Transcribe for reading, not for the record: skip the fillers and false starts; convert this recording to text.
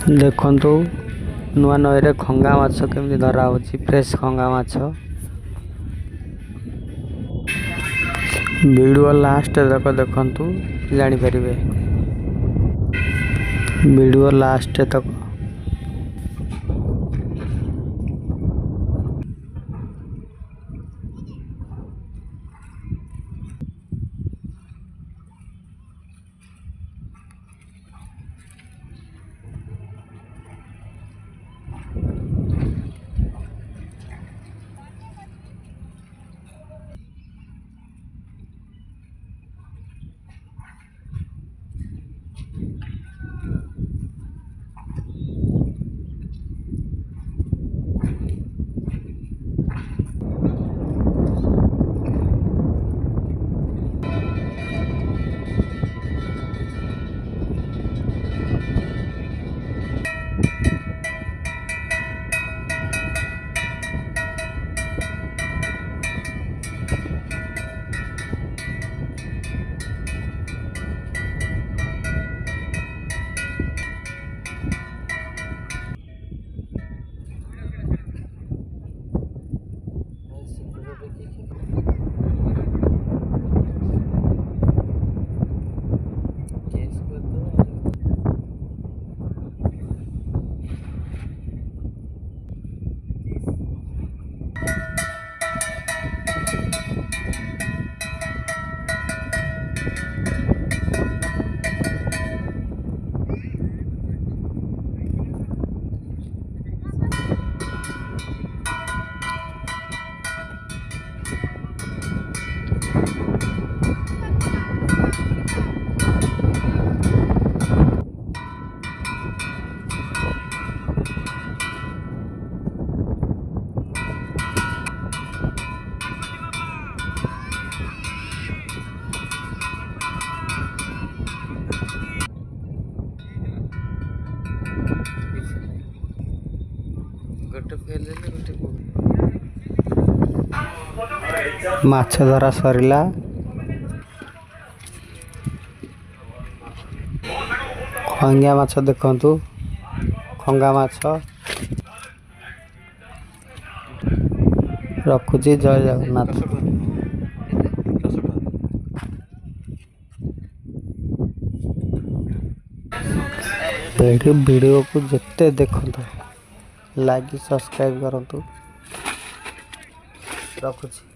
देखु नुआ नई खंगा माछ केमी धरा हो फ्रेश खंगा माछ वीडियो लास्ट तक देखु जापर वीडियो लास्ट तक माछ धरा सरिला खंगा माछ देखंतु खंगा माछ रखुची। जय जगन्नाथ। वीडियो को जिते देखंतु लाइक सब्सक्राइब करंतु। रखुची।